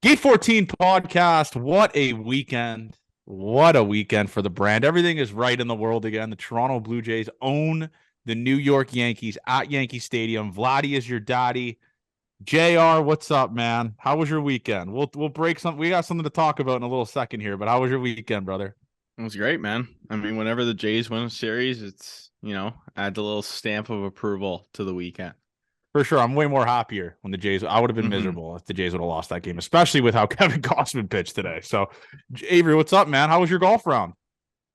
Gate 14 podcast. What a weekend. What a weekend for the brand. Everything is right in the world again. The Toronto Blue Jays own the New York Yankees at Yankee Stadium. Vladdy is your daddy. JR, what's up, man? How was your weekend? We'll break some. We got something to talk about in a little second here, but how was your weekend, brother? It was great, man. I mean, whenever the Jays win a series, it's, adds a little stamp of approval to the weekend. For sure. I'm way more happier when the Jays. I would have been miserable if the Jays would have lost that game, especially with how Kevin Gausman pitched today. So, Avery, what's up, man? How was your golf round?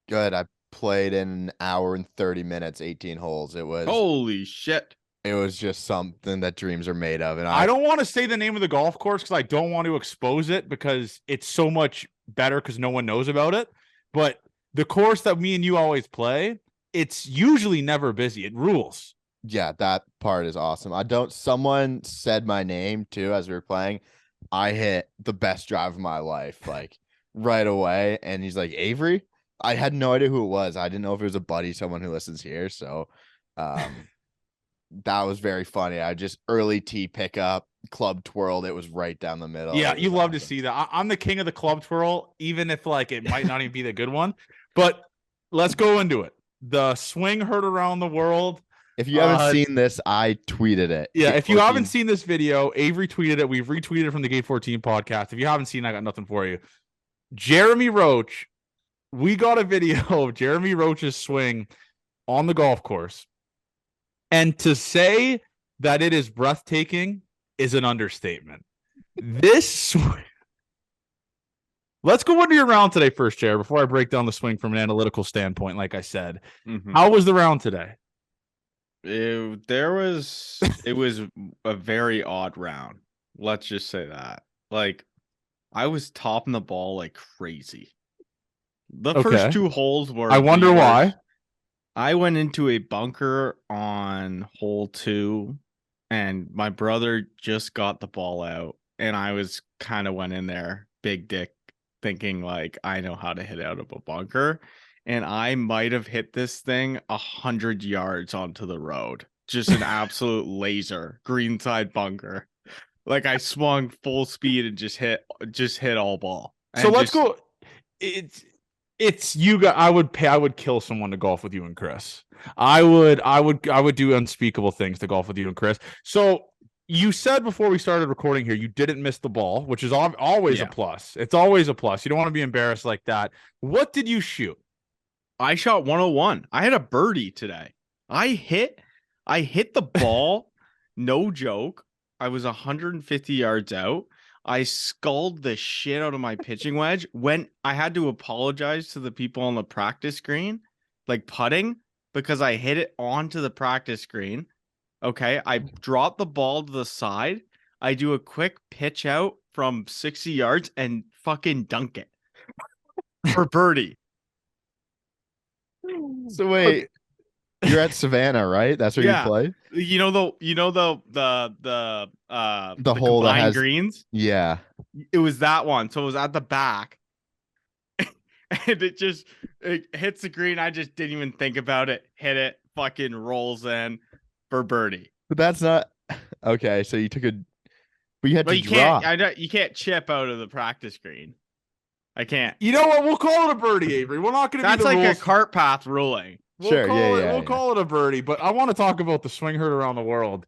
Good. I played in an hour and 30 minutes, 18 holes. Holy shit. It was just something that dreams are made of. And I don't want to say the name of the golf course because I don't want to expose it because it's so much better because no one knows about it. But the course that me and you always play, it's usually never busy. It rules. Yeah, that part is awesome. Someone said my name too as we were playing. I hit the best drive of my life, like right away. And he's like, Avery? I had no idea who it was. I didn't know if it was a buddy, someone who listens here. So that was very funny. I just early tee pickup, club twirled. It was right down the middle. Yeah, you love to see that. I'm the king of the club twirl, even if like it might not even be the good one. But let's go into it. The swing heard around the world. If you haven't seen this, I tweeted it. Yeah, if you haven't seen this video, Avery tweeted it. We've retweeted it from the Gate 14 podcast. If you haven't seen it, I got nothing for you. Jeremy Roach, we got a video of Jeremy Roach's swing on the golf course. And to say that it is breathtaking is an understatement. This swing. Let's go into your round today first, Jared, before I break down the swing from an analytical standpoint, like I said. How was the round today? It was a very odd round. Let's just say that. Like, I was topping the ball like crazy. The first two holes were. I wonder why. I went into a bunker on hole 2, and my brother just got the ball out, and I was kind of went in there, big dick, thinking like I know how to hit out of a bunker. And I might have hit this thing 100 yards onto the road. Just an absolute laser, greenside bunker. Like I swung full speed and just hit all ball. And so let's go. It's you guys. I would kill someone to golf with you and Chris. I would do unspeakable things to golf with you and Chris. So you said before we started recording here, you didn't miss the ball, which is always a plus. It's always a plus. You don't want to be embarrassed like that. What did you shoot? I shot 101. I had a birdie today. I hit the ball. No joke. I was 150 yards out. I sculled the shit out of my pitching wedge. I had to apologize to the people on the practice green, like putting, because I hit it onto the practice green. Okay. I dropped the ball to the side. I do a quick pitch out from 60 yards and fucking dunk it for birdie. So wait, you're at Savannah, right? That's where you play. The hole that has greens. Yeah, it was that one. So it was at the back, and it hits the green. I just didn't even think about it. Hit it, fucking rolls in for birdie. But that's not okay. So you took but you had to draw. You can't chip out of the practice green. I can't. You know what? We'll call it a birdie, Avery. We're not going to. That's be the like rules. a cart path ruling. We'll call it a birdie. But I want to talk about the swing heard around the world.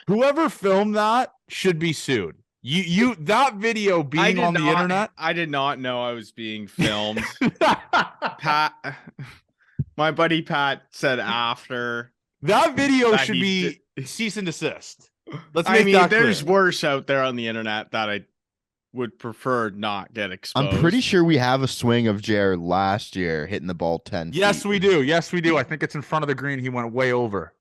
Whoever filmed that should be sued. You that video being on the internet. I did not know I was being filmed. Pat, my buddy Pat said after that video should be cease and desist. Let's make that clear. There's worse out there on the internet that I would prefer not get exposed. I'm pretty sure we have a swing of Jared last year hitting the ball 10 Yes, feet. we do. Yes, we do. I think it's in front of the green. He went way over.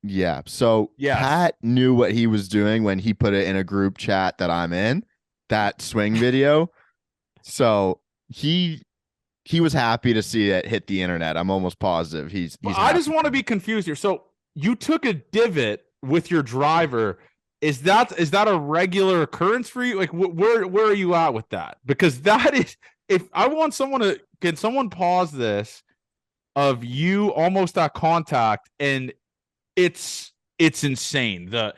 Yeah. So Pat knew what he was doing when he put it in a group chat that I'm in, that swing video. So he was happy to see it hit the internet. I'm almost positive he's I just want to be confused here. So you took a divot with your driver. Is that a regular occurrence for you? Like, where are you at with that? Because that is, if I want can someone pause this of you almost at contact, and it's insane. The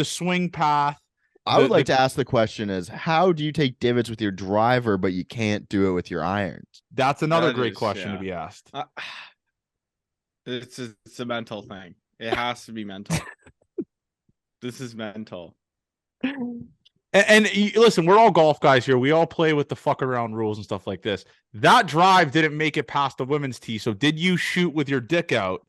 swing path I would like to ask the question is, how do you take divots with your driver, but you can't do it with your irons? That's another That great is, question to yeah. be asked. It's a mental thing. It has to be mental. This is mental. And listen, we're all golf guys here. We all play with the fuck around rules and stuff like this. That drive didn't make it past the women's tee. So did you shoot with your dick out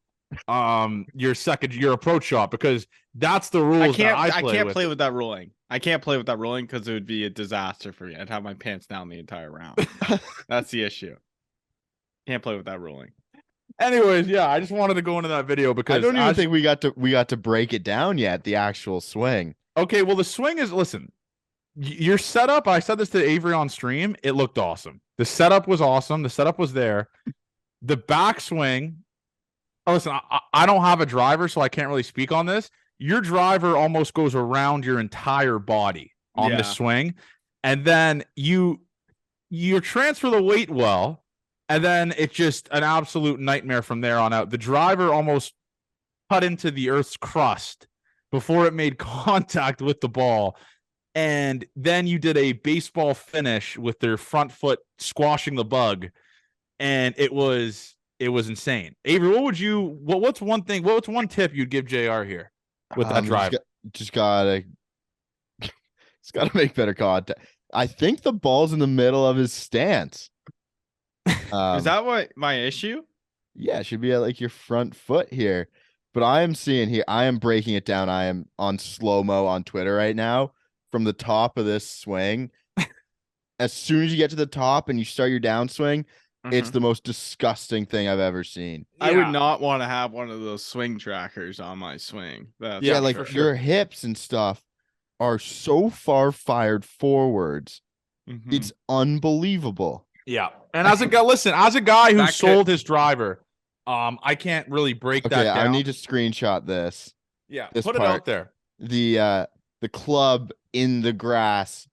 your approach shot? Because that's the rules I can't play with that ruling. I can't play with that ruling because it would be a disaster for me. I'd have my pants down the entire round. That's the issue. Can't play with that ruling. Anyways, yeah, I just wanted to go into that video because I don't even think we got to break it down yet, the actual swing. Okay, well, the swing is, listen, your setup, I said this to Avery on stream, it looked awesome. The setup was awesome. The setup was there. The backswing, listen, I don't have a driver, so I can't really speak on this. Your driver almost goes around your entire body on the swing. And then you transfer the weight well, and then it's just an absolute nightmare from there on out. The driver almost cut into the earth's crust before it made contact with the ball. And then you did a baseball finish with their front foot squashing the bug. And it was insane. Avery, what's one tip you'd give JR here with that drive? Just gotta make better contact. I think the ball's in the middle of his stance. Is that what my issue? Yeah, it should be at like your front foot here. But I am seeing here, I am breaking it down. I am on slow-mo on Twitter right now from the top of this swing. As soon as you get to the top and you start your downswing, it's the most disgusting thing I've ever seen. I would not want to have one of those swing trackers on my swing. Yeah, like your hips and stuff are so far fired forwards. It's unbelievable. Yeah. And as a guy who sold his driver, I can't really break that down. I need to screenshot this. Yeah, put it out there. The club in the grass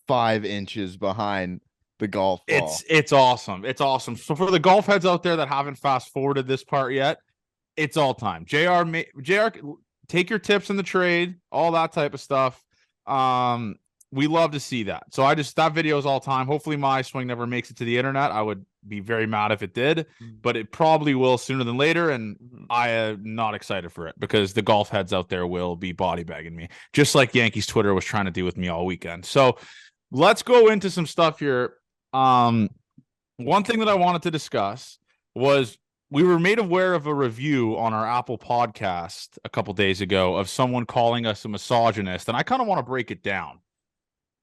5 inches behind the golf ball. It's awesome. It's awesome. So for the golf heads out there that haven't fast forwarded this part yet, it's all time. JR, take your tips in the trade, all that type of stuff. We love to see that. So that video is all time. Hopefully my swing never makes it to the internet. I would be very mad if it did, but it probably will sooner than later. And I am not excited for it because the golf heads out there will be body bagging me, just like Yankees Twitter was trying to do with me all weekend. So let's go into some stuff here. One thing that I wanted to discuss was we were made aware of a review on our Apple podcast a couple days ago of someone calling us a misogynist. And I kind of want to break it down.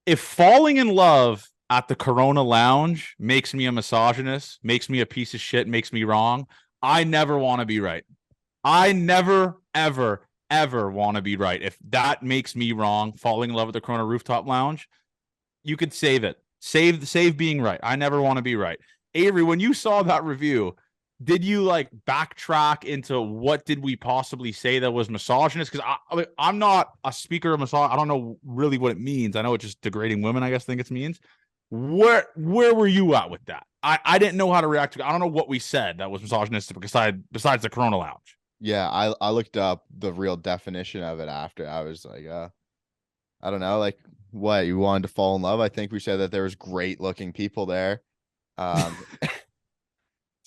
If falling in love at the Corona Lounge makes me a misogynist, makes me a piece of shit, makes me wrong, I never want to be right. I never, ever, ever want to be right. If that makes me wrong, falling in love with the Corona Rooftop Lounge, you could save it. Save being right. I never want to be right. Avery, when you saw that review, did you like backtrack into what did we possibly say that was misogynist? Because I'm not a speaker of misogyny. I don't know really what it means. I know it's just degrading women, I guess it means. Where were you at with that? I didn't know how to react to it. I don't know what we said that was misogynistic besides the Corona Lounge. Yeah, I looked up the real definition of it after. I was like, I don't know, like what, you wanted to fall in love? I think we said that there was great looking people there.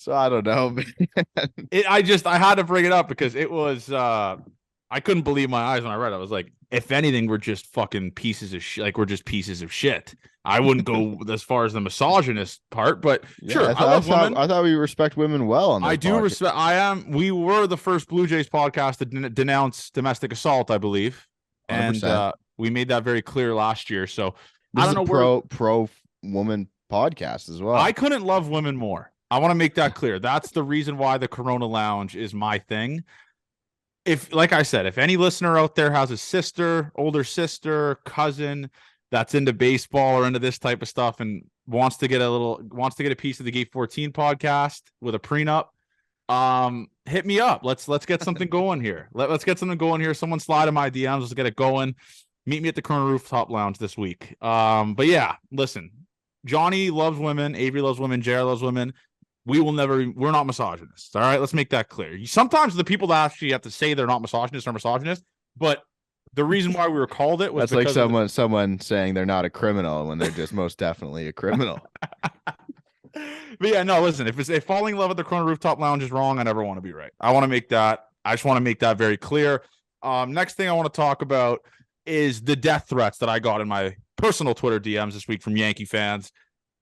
So I don't know, man. I had to bring it up because it was I couldn't believe my eyes when I read it. I was like, if anything, we're just fucking pieces of shit. Like we're just pieces of shit. I wouldn't go as far as the misogynist part, but yeah, sure. I love women. I thought we respect women well on this. I do respect. We were the first Blue Jays podcast to denounce domestic assault, I believe, 100%. And we made that very clear last year. So this I don't know pro woman podcast as well. I couldn't love women more. I want to make that clear. That's the reason why the Corona Lounge is my thing. If, like I said, if any listener out there has a sister, older sister, cousin that's into baseball or into this type of stuff and wants to get a piece of the Gate 14 podcast with a prenup, hit me up. Let's get something going here. Let's get something going here. Someone slide in my DMs. Let's get it going. Meet me at the Corona Rooftop Lounge this week. But yeah, listen, Johnny loves women. Avery loves women. JR loves women. We're not misogynists. All right. Let's make that clear. Sometimes the people that actually have to say they're not misogynists are misogynists, but The reason why we were called it was That's like because someone saying they're not a criminal when they're just most definitely a criminal. But yeah, no, listen, if falling in love with the Corona Rooftop Lounge is wrong, I never want to be right. I just want to make that very clear. Next thing I want to talk about is the death threats that I got in my personal Twitter DMs this week from Yankee fans.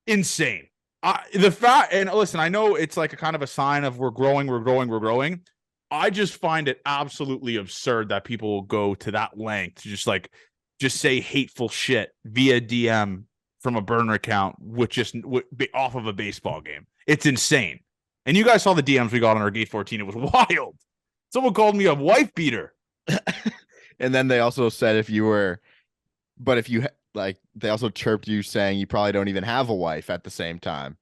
Insane. The fact, and listen, I know it's like a kind of a sign of we're growing. I just find it absolutely absurd that people will go to that length to just say hateful shit via DM from a burner account with off of a baseball game. It's insane. And you guys saw the DMs we got on our Gate 14. It was wild. Someone called me a wife beater. And then they also said they also chirped you saying you probably don't even have a wife at the same time.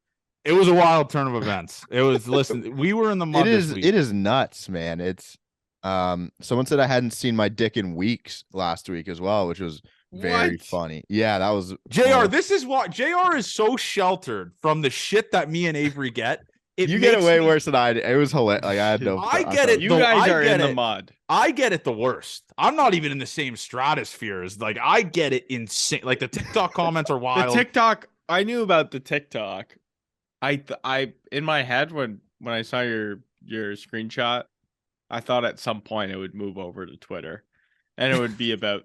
It was a wild turn of events. It was, listen, we were in the mud this week. It is nuts, man. It's someone said I hadn't seen my dick in weeks last week as well, which was very funny. Yeah, that was JR. This is what JR is so sheltered from the shit that me and Avery get. You get it way worse than I did. It was hilarious. Like I had no. I get it. You guys are in the mud. I get it the worst. I'm not even in the same stratosphere as like I get it insane. Like the TikTok comments are wild. The TikTok. I knew about the TikTok. I in my head when I saw your screenshot, I thought at some point it would move over to Twitter, and it would be about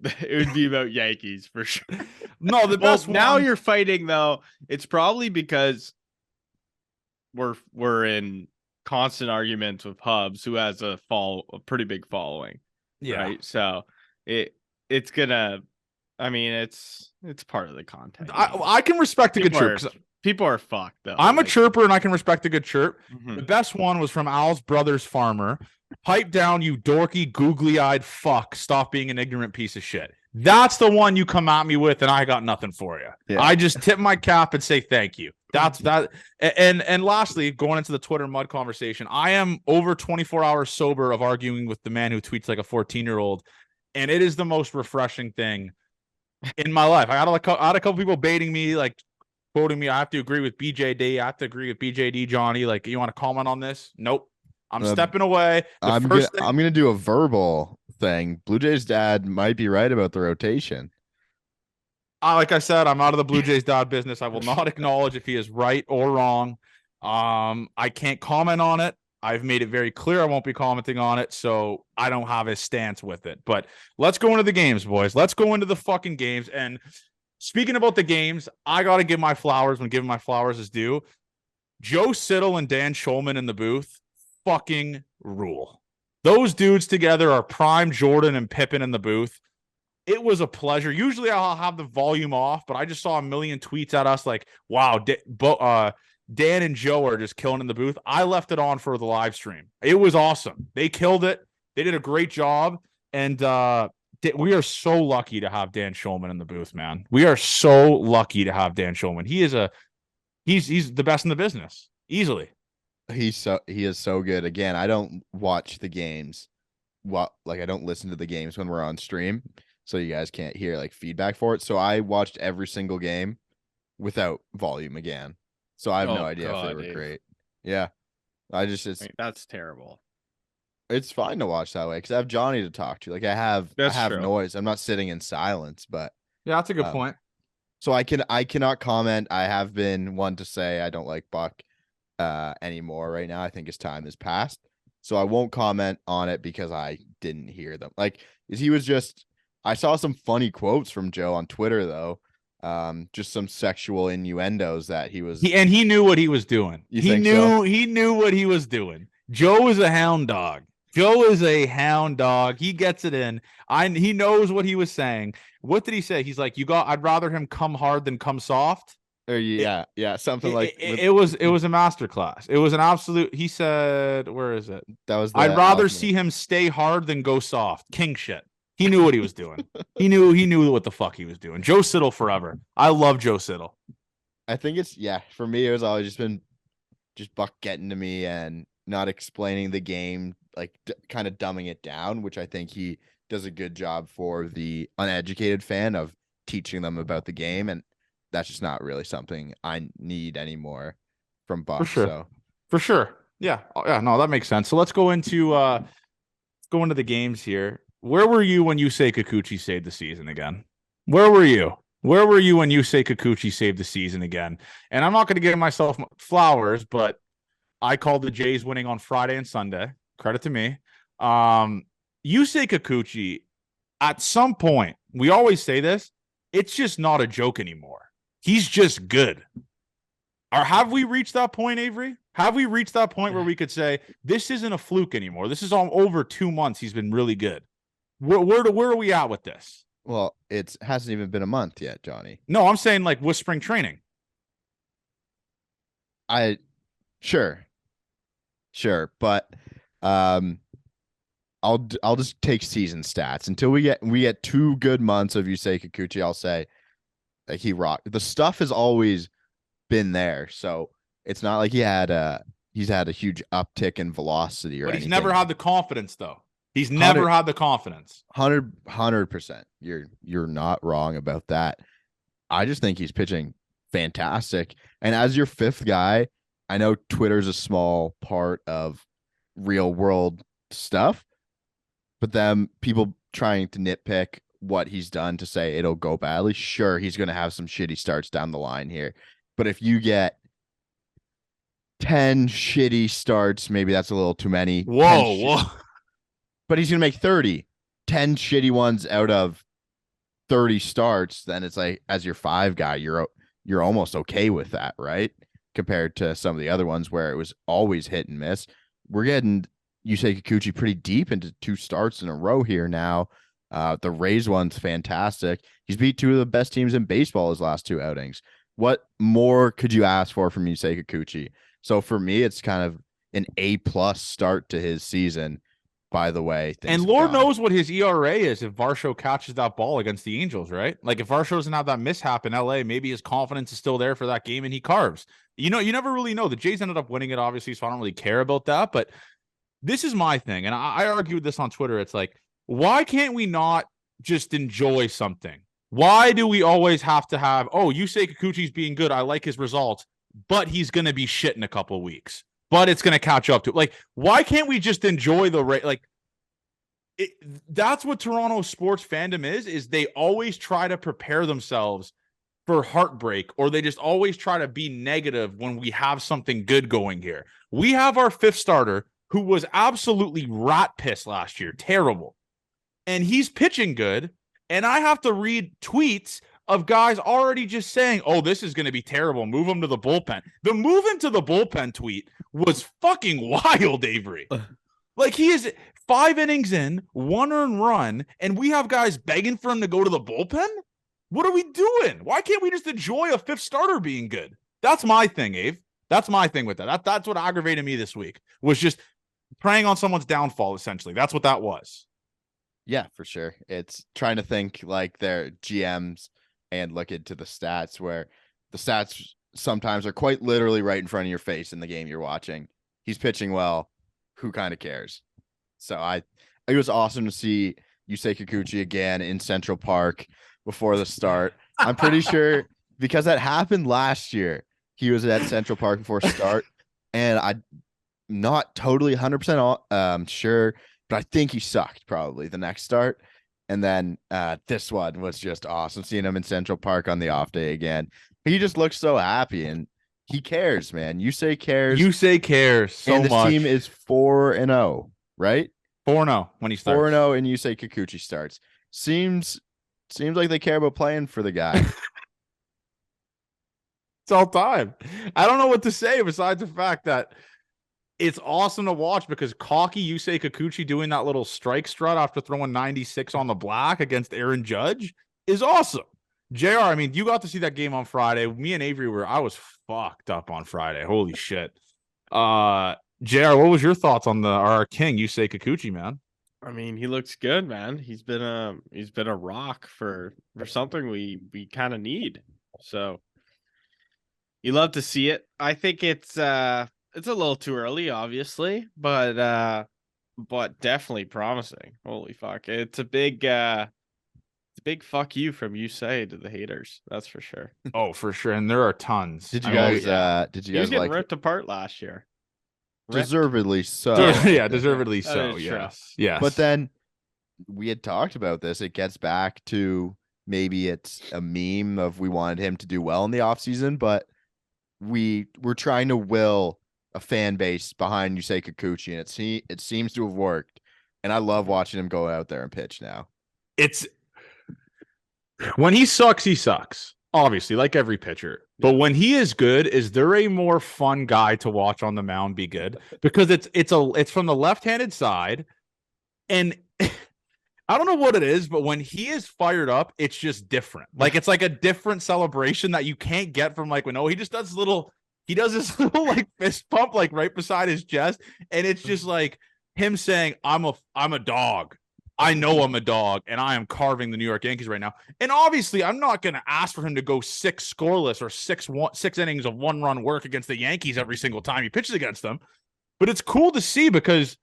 Yankees for sure. No, the best one. Now you're fighting though. It's probably because we're in constant arguments with Hubs, who has a pretty big following. Yeah. Right. So it's gonna. I mean, it's part of the content. I can respect a good chirp. People are fucked though. I'm a chirper and I can respect a good chirp. Mm-hmm. The best one was from Al's brother's farmer. Pipe down, you dorky, googly-eyed fuck. Stop being an ignorant piece of shit. That's the one you come at me with, and I got nothing for you. Yeah. I just tip my cap and say thank you. That's that. And lastly, going into the Twitter mud conversation, I am over 24 hours sober of arguing with the man who tweets like a 14-year-old, and it is the most refreshing thing in my life. I had a couple people baiting me, like quoting me. I have to agree with BJD. I have to agree with BJD, Johnny. Like, you want to comment on this? Nope. I'm stepping away. I'm gonna do a verbal thing. Blue Jays dad might be right about the rotation. Like I said, I'm out of the Blue Jays dad business. I will not acknowledge if he is right or wrong. I can't comment on it. I've made it very clear I won't be commenting on it, so I don't have a stance with it. But let's go into the games, boys. Let's go into the fucking games. And speaking about the games, I got to give my flowers when giving my flowers is due. Joe Siddle and Dan Schulman in the booth fucking rule. Those dudes together are prime Jordan and Pippen in the booth. It was a pleasure. Usually I'll have the volume off, but I just saw a million tweets at us like, wow, Dan and Joe are just killing in the booth. I left it on for the live stream. It was awesome. They killed it. They did a great job. And we are so lucky to have Dan Schulman in the booth, man. We are so lucky to have Dan Schulman. He's the best in the business, easily. He is so good. Again, I don't watch the games. I don't listen to the games when we're on stream, so you guys can't hear like feedback for it. So I watched every single game without volume again. So I have no idea if they were great. Yeah. That's terrible. It's fine to watch that way because I have Johnny to talk to. Like I have noise. I'm not sitting in silence, but yeah, that's a good point. So I cannot comment. I have been one to say I don't like Buck anymore right now. I think his time has passed. So I won't comment on it because I didn't hear them. I saw some funny quotes from Joe on Twitter though. Just some sexual innuendos that he knew what he was doing. He knew what he was doing. Joe is a hound dog. He gets it in. He knows what he was saying. What did he say? He's like, I'd rather him come hard than come soft. Something like it was a masterclass. It was an absolute. He said, "Where is it?" That was. I'd rather see him stay hard than go soft. King shit. He knew what he was doing. He knew what the fuck he was doing. Joe Siddle forever. I love Joe Siddle. I think for me it was always just been Buck getting to me and not explaining the game, like kind of dumbing it down, which I think he does a good job for the uneducated fan of teaching them about the game, and that's just not really something I need anymore from Buck. For sure. Yeah. No, that makes sense. So let's go into the games here. where were you when Yusei Kikuchi saved the season again? Where were you? Where were you when Yusei Kikuchi saved the season again? And I'm not going to give myself flowers, but I called the Jays winning on Friday and Sunday. Credit to me. Yusei Kikuchi, at some point, we always say this, it's just not a joke anymore. He's just good. Or have we reached that point, Avery? Have we reached that point where we could say this isn't a fluke anymore? This is all over 2 months. He's been really good. Where are we at with this? Well, it hasn't even been a month yet, Johnny. No, I'm saying like with spring training. Sure, but I'll just take season stats until we get 2 good months of Yusei Kikuchi. I'll say like he rocked. The stuff has always been there, so it's not like he's had a huge uptick in velocity or But anything. he's never had the confidence though. He's never had the confidence. 100%. You're not wrong about that. I just think he's pitching fantastic. And as your 5th guy, I know Twitter's a small part of real world stuff, but then people trying to nitpick what he's done to say it'll go badly. Sure, he's going to have some shitty starts down the line here. But if you get 10 shitty starts, maybe that's a little too many. Whoa. But he's going to make 30. 10 shitty ones out of 30 starts, then it's like as your 5 guy, you're almost okay with that, right? Compared to some of the other ones where it was always hit and miss. We're getting Yusei Kikuchi pretty deep into 2 starts in a row here now. The Rays one's fantastic. He's beat 2 of the best teams in baseball his last 2 outings. What more could you ask for from Yusei Kikuchi? So for me, it's kind of an A+ start to his season. By the way, and Lord knows what his ERA is if Varsho catches that ball against the Angels, right? Like if Varsho doesn't have that mishap in LA, maybe his confidence is still there for that game and he carves. You never really know. The Jays ended up winning it, obviously, so I don't really care about that. But this is my thing, and I argued this on Twitter. It's like, why can't we not just enjoy something? Why do we always have to have, Yusei Kikuchi's being good, I like his results, but he's going to be shit in a couple of weeks? But it's going to catch up to it. Like, why can't we just enjoy that's what Toronto sports fandom is they always try to prepare themselves for heartbreak, or they just always try to be negative when we have something good going here. We have our 5th starter who was absolutely rat piss last year. Terrible. And he's pitching good. And I have to read tweets of guys already just saying, this is going to be terrible. Move him to the bullpen. The move him to the bullpen tweet was fucking wild, Avery. Like he is 5 innings in, 1 earned run, and we have guys begging for him to go to the bullpen? What are we doing? Why can't we just enjoy a 5th starter being good? That's my thing, Abe. That's my thing with that. That's what aggravated me this week, was just preying on someone's downfall, essentially. That's what that was. Yeah, for sure. It's trying to think like their GMs and look into the stats, where the stats sometimes are quite literally right in front of your face in the game you're watching. He's pitching well. Who kind of cares? So it was awesome to see Yusei Kikuchi again in Central Park before the start. I'm pretty sure because that happened last year, he was at Central Park before start, and I'm not totally 100% sure, but I think he sucked probably the next start. And then this one was just awesome, seeing him in Central Park on the off day again. He just looks so happy, and he cares, man. Yusei cares. Yusei cares so and this much. team is 4-0, right? 4-0 when he starts. 4-0 and Yusei Kikuchi starts. Seems like they care about playing for the guy. It's all time. I don't know what to say besides the fact that it's awesome to watch, because cocky Yusei Kikuchi doing that little strike strut after throwing 96 on the black against Aaron Judge is awesome. JR, I mean, you got to see that game on Friday. Me and Avery I was fucked up on Friday. Holy shit. JR, what was your thoughts on our king, Yusei Kikuchi, man? I mean, he looks good, man. He's been a rock for something we kind of need. So you love to see it. I think it's a little too early, obviously, but definitely promising. Holy fuck. It's a big fuck you from Yusei to the haters. That's for sure. Oh, for sure. And there are tons. Did you guys he was getting ripped apart last year? Deservedly so. Yeah, deservedly so. Yes. Yes. But then we had talked about this. It gets back to maybe it's a meme of we wanted him to do well in the offseason, but we're trying to will a fan base behind Yusei Kikuchi, and it seems to have worked. And I love watching him go out there and pitch now. It's when he sucks, obviously, like every pitcher. But when he is good, is there a more fun guy to watch on the mound be good? Because it's from the left-handed side, and I don't know what it is, but when he is fired up, it's just different. Like it's like a different celebration that you can't get from like when he just does this little like fist pump like right beside his chest, and it's just like him saying, I'm a dog. I know I'm a dog, and I am carving the New York Yankees right now. And obviously, I'm not going to ask for him to go 6 scoreless or 6 innings of 1-run work against the Yankees every single time he pitches against them. But it's cool to see because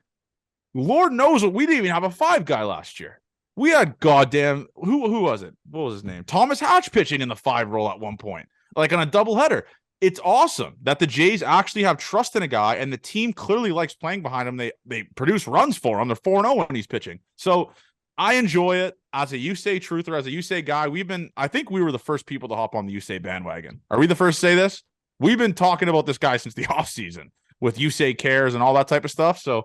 Lord knows what we didn't even have a 5 guy last year. We had goddamn who was it? What was his name? Thomas Hatch pitching in the 5 role at one point, like on a doubleheader. It's awesome that the Jays actually have trust in a guy, and the team clearly likes playing behind him. They produce runs for him. They're 4-0 when he's pitching. So I enjoy it as a Yusei truther, as a Yusei guy. I think we were the first people to hop on the Yusei bandwagon. Are we the first to say this? We've been talking about this guy since the offseason with Yusei cares and all that type of stuff. So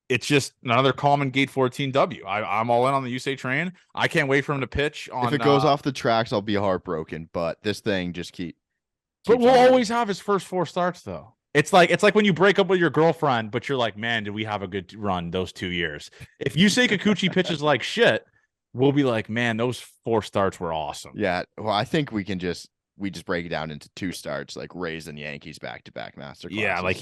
it's just another common Gate 14 W. I'm all in on the Yusei train. I can't wait for him to pitch. If it goes off the tracks, I'll be heartbroken. But this thing just But we'll always have his first 4 starts, though. It's like when you break up with your girlfriend, but you're like, man, did we have a good run those 2 years? If Yusei Kikuchi pitches like shit, we'll be like, man, those 4 starts were awesome. Yeah. Well, I think we just break it down into 2 starts, like Rays and Yankees back-to-back masterclasses. Yeah, like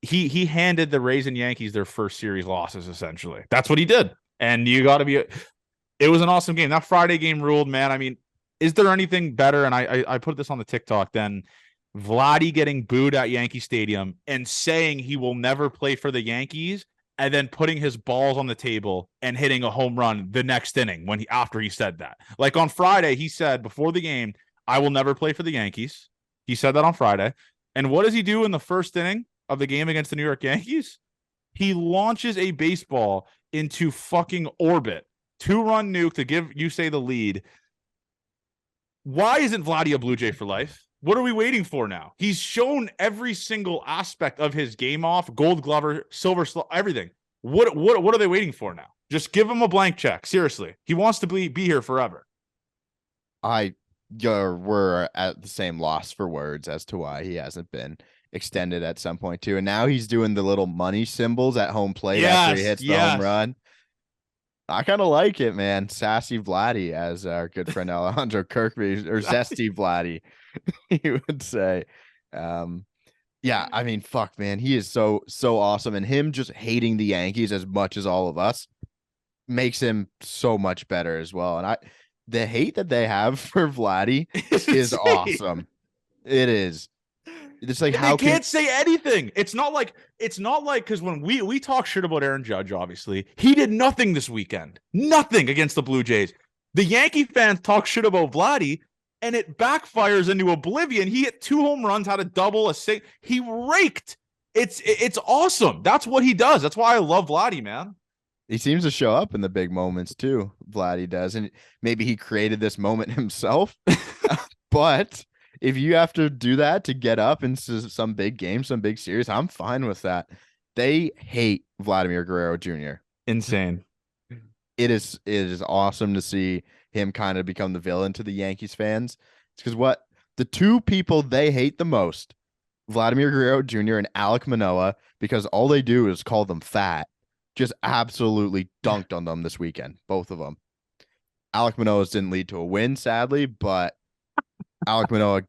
he handed the Rays and Yankees their first series losses, essentially. That's what he did. And you got to be it was an awesome game. That Friday game ruled, man. I mean, is there anything better? And I put this on the TikTok than Vladdy getting booed at Yankee Stadium and saying he will never play for the Yankees, and then putting his balls on the table and hitting a home run the next inning after he said that. Like on Friday, he said before the game, I will never play for the Yankees. He said that on Friday. And what does he do in the first inning of the game against the New York Yankees? He launches a baseball into fucking orbit. 2-run nuke to give Yusei the lead. Why isn't Vladdy a Blue Jay for life? What are we waiting for now? He's shown every single aspect of his game off, Gold Glover, Silver Slug, everything. What are they waiting for now? Just give him a blank check. Seriously. He wants to be here forever. We're at the same loss for words as to why he hasn't been extended at some point too. And now he's doing the little money symbols at home plate after he hits the home run. I kind of like it, man. Sassy Vladdy, as our good friend Alejandro Kirkby, or Zesty Vladdy, he would say. Yeah, I mean, fuck, man. He is so awesome. And him just hating the Yankees as much as all of us makes him so much better as well. And the hate that they have for Vladdy is awesome. It is. It's like they can't say anything. It's not like because when we talk shit about Aaron Judge, obviously he did nothing this weekend, nothing against the Blue Jays. The Yankee fans talk shit about Vladdy, and it backfires into oblivion. He hit 2 home runs, had a double, he raked. It's awesome. That's what he does. That's why I love Vladdy, man. He seems to show up in the big moments too. Vladdy does, and maybe he created this moment himself, but. If you have to do that to get up into some big game, some big series, I'm fine with that. They hate Vladimir Guerrero Jr. Insane. It is awesome to see him kind of become the villain to the Yankees fans. It's because the 2 people they hate the most, Vladimir Guerrero Jr. and Alek Manoah, because all they do is call them fat, just absolutely dunked on them this weekend, both of them. Alek Manoah's didn't lead to a win, sadly, but Alek Manoah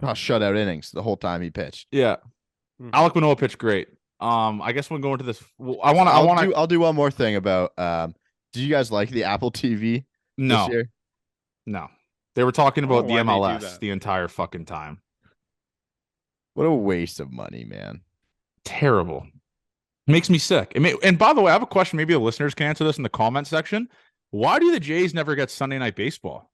shutout innings the whole time he pitched. Yeah. Alek Manoah pitched great. I guess we'll go into this. I'll do one more thing about did you guys like the Apple TV this year? No. They were talking about the MLS the entire fucking time. What a waste of money, man. Terrible. Makes me sick. And by the way, I have a question. Maybe the listeners can answer this in the comment section. Why do the Jays never get Sunday Night Baseball?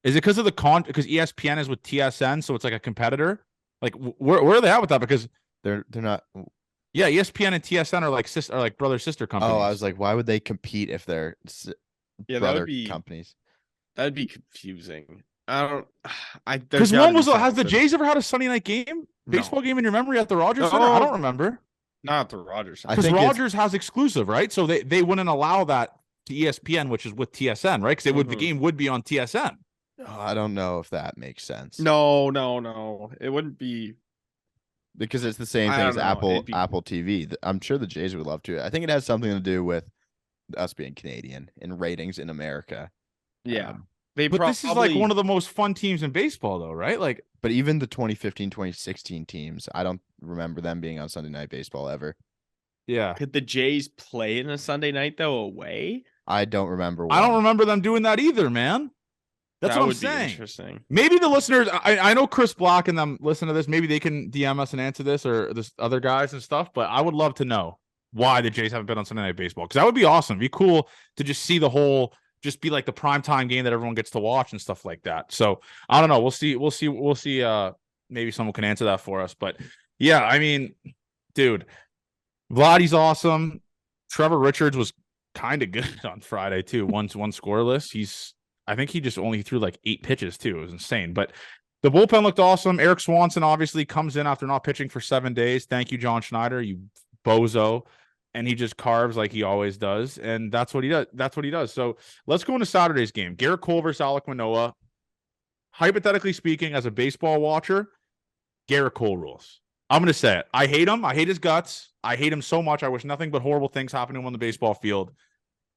Is it because of because ESPN is with TSN, so it's like a competitor? Like, where are they at with that? Because they're not. Yeah, ESPN and TSN are like brother sister companies. Oh, I was like, why would they compete if they're Yeah, brother companies? that'd be confusing. I don't. There's because got to one be was has the something. Jays ever had a Sunday night game No, baseball game in your memory at the Rogers Center? I no, don't remember not the Rogers. I because think it's Rogers has exclusive, right? So they wouldn't allow that to ESPN, which is with TSN, right? Because the Mhm. game would be on TSN. oh, I don't know if that makes sense. No. It wouldn't be. Because it's the same I thing don't as know. It'd be. Apple TV. I'm sure the Jays would love to. I think it has something to do with us being Canadian and ratings in America. Yeah, they But this is like probably. one of the most fun teams in baseball, though, right? Like, But even the 2015, 2016 teams, I don't remember them being on Sunday Night Baseball ever. yeah, Could the Jays play in a Sunday night though away? I don't remember I don't when. remember them doing that either, man. That's That what I'm would be saying. interesting. Maybe the listeners, I know Chris Black and them listen to this. Maybe they can DM us and answer this or this other guys and stuff. But I would love to know why the Jays haven't been on Sunday Night Baseball, because that would be awesome. It'd be cool to just see the whole, just be like the primetime game that everyone gets to watch and stuff like that. So I don't know. We'll see. Maybe someone can answer that for us. But yeah, I mean, dude, Vladdy's awesome. Trevor Richards was kind of good on Friday too. One scoreless. I think he just only threw like 8 pitches too. It was insane. But the bullpen looked awesome. Eric Swanson obviously comes in after not pitching for 7 days. Thank you, John Schneider, you bozo. And he just carves like he always does. And that's what he does. So let's go into Saturday's game. Garrett Cole versus Alek Manoah. Hypothetically speaking, as a baseball watcher, Garrett Cole rules. I'm going to say it. I hate him. I hate his guts. I hate him so much. I wish nothing but horrible things happen to him on the baseball field.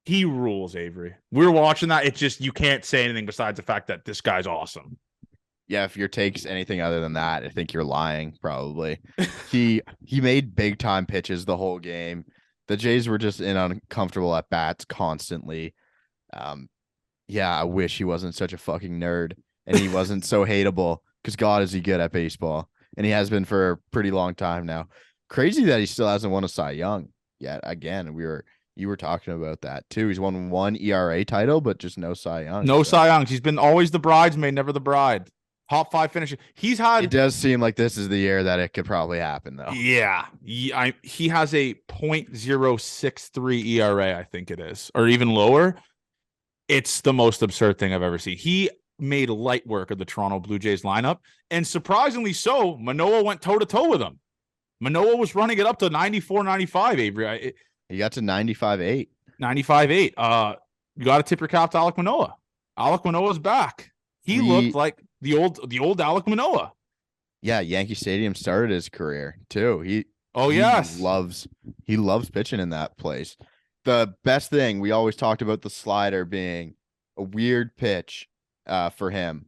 He rules, Avery. We're watching that. It's just, you can't say anything besides the fact that this guy's awesome. Yeah, if your take's anything other than that, I think you're lying, probably. He made big time pitches the whole game. The Jays were just in uncomfortable at bats constantly. Yeah, I wish he wasn't such a fucking nerd and he wasn't so hateable, because God, is he good at baseball. And he has been for a pretty long time now. Crazy that he still hasn't won a Cy Young yet. Again, you were talking about that too. He's won 1 ERA title, but just no Cy Young. No Cy Youngs. He's been always the bridesmaid, never the bride. Top 5 finishes. He's had. It does seem like this is the year that it could probably happen, though. Yeah. He has a .063 ERA, I think it is, or even lower. It's the most absurd thing I've ever seen. He made light work of the Toronto Blue Jays lineup. And surprisingly so, Manoah went toe-to-toe with him. Manoah was running it up to 94, 95, Avery. He got to 95.8. 95.8. You got to tip your cap to Alek Manoah. Alek Manoah's back. He looked like the old Alek Manoah. Yeah, Yankee Stadium started his career too. He loves pitching in that place. The best thing, we always talked about the slider being a weird pitch for him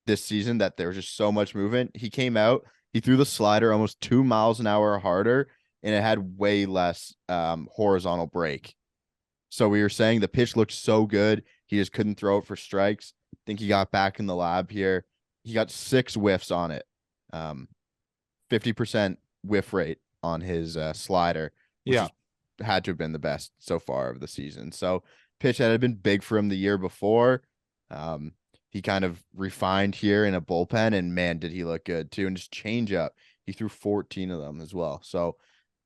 this season, that there was just so much movement. He came out, he threw the slider almost 2 miles an hour harder, and it had way less horizontal break. So we were saying the pitch looked so good, he just couldn't throw it for strikes. I think he got back in the lab here. He got 6 whiffs on it. 50% whiff rate on his slider. Yeah. Had to have been the best so far of the season. So pitch that had been big for him the year before. He kind of refined here in a bullpen, and man, did he look good too. And just change up. He threw 14 of them as well. So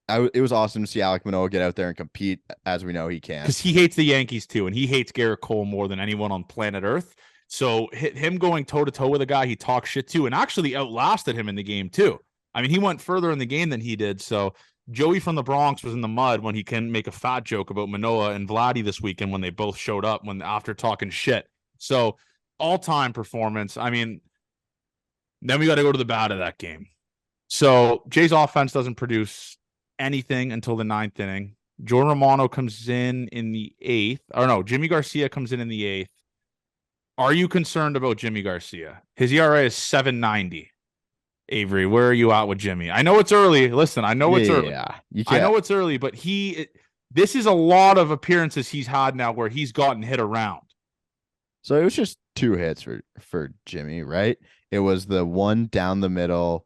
it was awesome to see Alek Manoah get out there and compete, as we know he can. Because he hates the Yankees too, and he hates Garrett Cole more than anyone on planet Earth. So him going toe-to-toe with a guy he talks shit to and actually outlasted him in the game too. I mean, he went further in the game than he did. So Joey from the Bronx was in the mud when he can make a fat joke about Manoah and Vladdy this weekend when they both showed up after talking shit. So all-time performance. I mean, then we got to go to the bad of that game. So Jay's offense doesn't produce anything until the 9th inning. Jordan Romano comes in the 8th. Or no, Jimmy Garcia comes in the 8th. Are you concerned about Jimmy Garcia? His ERA is 7.90. Avery, where are you at with Jimmy? I know it's early. Listen, I know it's early. Yeah, I know it's early, but this is a lot of appearances he's had now where he's gotten hit around. So it was just 2 hits for Jimmy, right? It was the one down the middle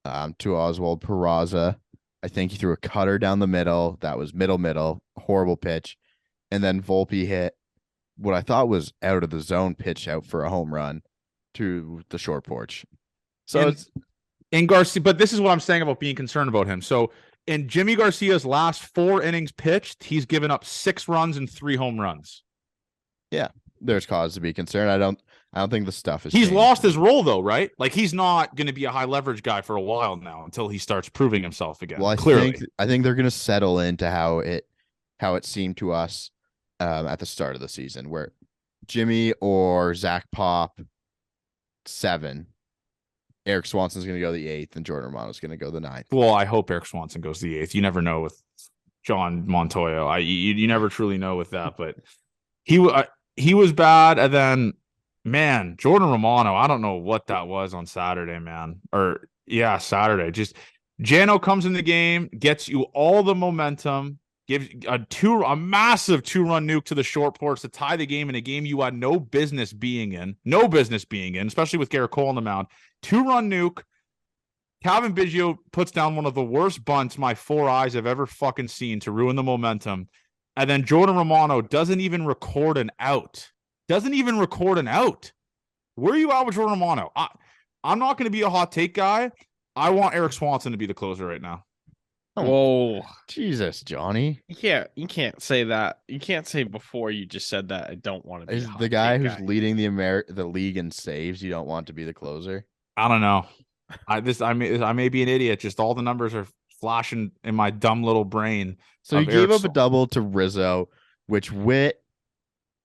to Oswald Peraza. I think he threw a cutter down the middle. That was middle, horrible pitch. And then Volpe hit what I thought was out of the zone pitch out for a home run to the short porch. So in Garcia, but this is what I'm saying about being concerned about him. So in Jimmy Garcia's last 4 innings pitched, he's given up 6 runs and 3 home runs. Yeah, there's cause to be concerned. I don't think the stuff is. He's lost his role though, right? Like he's not going to be a high leverage guy for a while now until he starts proving himself again. Well, clearly, I think they're going to settle into how it seemed to us at the start of the season, where Jimmy or Zach Pop 7, Eric Swanson's going to go the 8th, and Jordan Romano's going to go the 9th. Well, I hope Eric Swanson goes the 8th. You never know with John Montoya. You never truly know with that, but he was bad, and then man, Jordan Romano. I don't know what that was on Saturday, man. Or yeah, Saturday. Just Jano comes in the game, gets you all the momentum, gives a massive 2-run nuke to the short porch to tie the game in a game you had no business being in, especially with Garrett Cole on the mound. 2-run nuke. Calvin Biggio puts down one of the worst bunts my 4 eyes have ever fucking seen to ruin the momentum. And then Jordan Romano doesn't even record an out. Where are you at with Jordan Romano? I'm not going to be a hot take guy. I want Eric Swanson to be the closer right now. Whoa, Jesus, Johnny. You can't say that. You can't say before you just said that. I don't want to be Is a hot the guy take who's leading the league in saves, you don't want to be the closer? I don't know. I may be an idiot. Just all the numbers are flashing in my dumb little brain. So he gave up a double to Rizzo, which Witt,